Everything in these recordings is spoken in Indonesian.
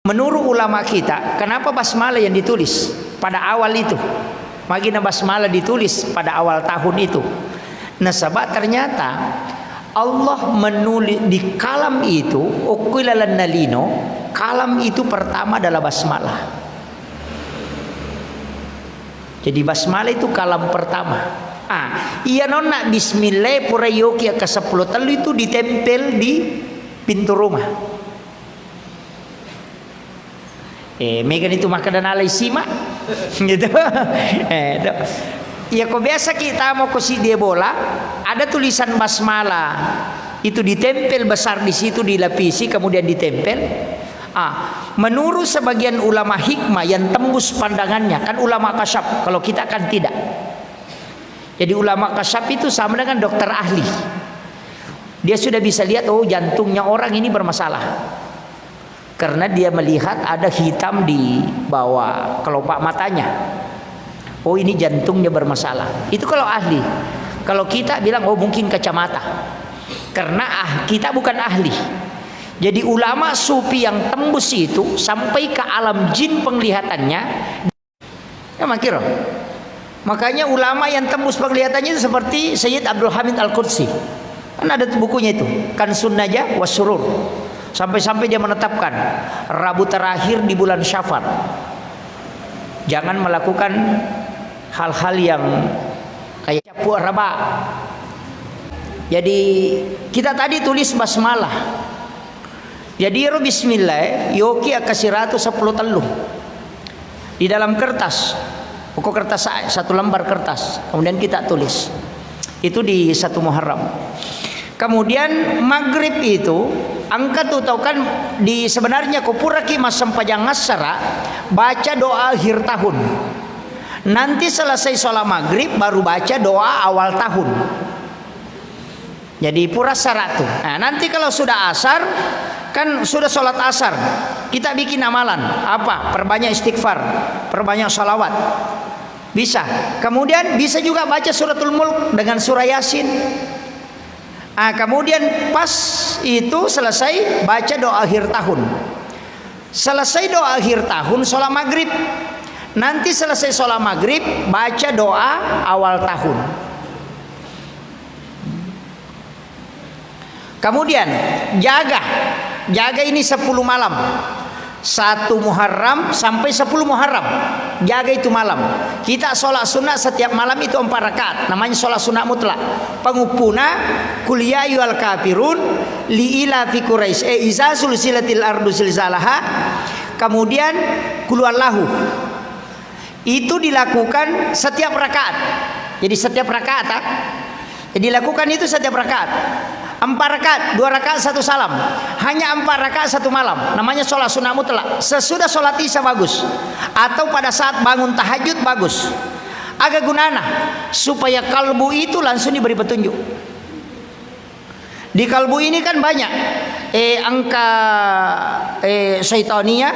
Menurut ulama kita, kenapa basmalah yang ditulis pada awal itu? Magina basmalah ditulis pada awal tahun itu. Nah, sebab ternyata Allah menulis di kalam itu, uqilalan nalino, kalam itu pertama adalah basmalah. Jadi basmalah itu kalam pertama. Iya nona bismillah pura yoki ke 10 telu itu ditempel di pintu rumah. Megan itu makanan alay sima gitu. Ya kok biasa kita mau ke dia bola ada tulisan basmalah itu ditempel besar di situ, dilapisi kemudian ditempel. Menurut sebagian ulama hikmah yang tembus pandangannya, kan ulama kasyaf, kalau kita kan tidak. Jadi ulama kasyaf itu sama dengan dokter ahli. Dia sudah bisa lihat, oh jantungnya orang ini bermasalah. Karena dia melihat ada hitam di bawah kelopak matanya. Oh ini jantungnya bermasalah. Itu kalau ahli. Kalau kita bilang oh mungkin kacamata. Karena kita bukan ahli. Jadi ulama sufi yang tembus itu sampai ke alam jin penglihatannya. Ya makiro. Makanya ulama yang tembus penglihatannya itu seperti Sayyid Abdul Hamid Al-Qudsi. Kan ada bukunya itu, Kansun Najah Wasurur. Sampai-sampai dia menetapkan Rabu terakhir di bulan Syafar jangan melakukan hal-hal yang kayak capu raba. Jadi kita tadi tulis basmalah. Jadi bismillah yoki akasiratu 10 telu di dalam kertas, pokok kertas satu lembar kertas, kemudian kita tulis itu di 1 Muharram. Kemudian maghrib itu angkat tuh tahu kan di sebenarnya kupuraki masam pajang asara baca doa akhir tahun. Nanti selesai sholat maghrib baru baca doa awal tahun. Jadi pura syarat tuh. Nah, nanti kalau sudah asar kan sudah sholat asar kita bikin amalan apa? Perbanyak istighfar, perbanyak sholawat. Bisa. Kemudian bisa juga baca suratul mulk dengan surah yasin. Kemudian pas itu selesai baca doa akhir tahun. Selesai doa akhir tahun sholat maghrib. Nanti selesai sholat maghrib baca doa awal tahun. Kemudian jaga ini 10 malam. 1 Muharram sampai 10 Muharram. Jaga itu malam. Kita sholat sunat setiap malam itu 4 rakaat. Namanya sholat sunat mutlak. Pengupuna kuliah yual kafirun liila fi Quraisy iza sulsilatil ardu silzalaha. Kemudian kulwallahu. Itu dilakukan setiap rakaat. Jadi setiap rakaat jadi dilakukan itu setiap rakaat. 4 rakaat, 2 rakaat 1 salam. Hanya 4 rakaat 1 malam. Namanya sholat sunnah mutlak. Sesudah sholat isya bagus. Atau pada saat bangun tahajud bagus. Agak gunana supaya kalbu itu langsung diberi petunjuk. Di kalbu ini kan banyak angka syaitania.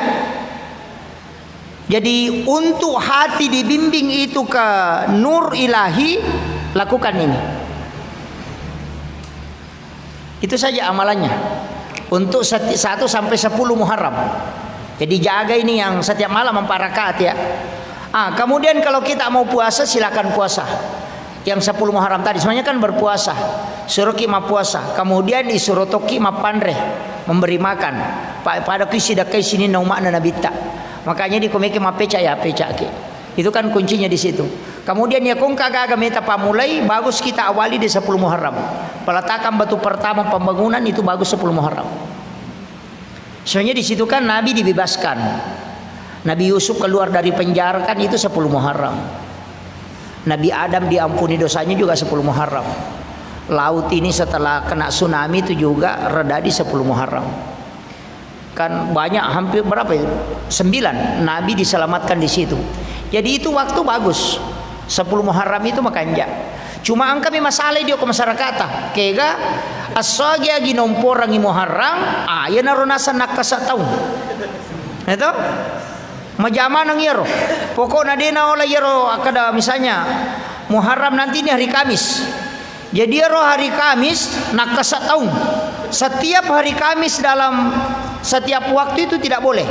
Jadi untuk hati dibimbing itu ke nur ilahi, lakukan ini. Itu saja amalannya untuk 1 sampai 10 Muharram. Jadi jaga ini yang setiap malam 4 rakaat ya. Kemudian kalau kita mau puasa silakan puasa. Yang 10 Muharram tadi semuanya kan berpuasa. Suruh kima puasa. Kemudian disuruh toki ma pandre memberi makan. Pada kisida sini naumakna nabita. Makanya di komiki ma peca ya peca ke. Itu kan kuncinya di situ. Kemudian ya kung kagak meta pamulai bagus kita awali di 10 Muharram. Peletakan batu pertama pembangunan itu bagus 10 Muharram. Soalnya di situ kan Nabi dibebaskan. Nabi Yusuf keluar dari penjara kan itu 10 Muharram. Nabi Adam diampuni dosanya juga 10 Muharram. Laut ini setelah kena tsunami itu juga reda di 10 Muharram. Kan banyak hampir berapa ya? 9 Nabi diselamatkan di situ. Jadi itu waktu bagus. 10 Muharram itu makanya. Cuma angka masalah dia ke masyarakat. Kega asagi agi nomporang i Muharram, ya naronasan nakasataw. Itu majama nang yero. Pokoknya dena ola yero akada misalnya Muharram nanti ini hari Kamis. Jadi yero hari Kamis nakasataw. Setiap hari Kamis dalam setiap waktu itu tidak boleh.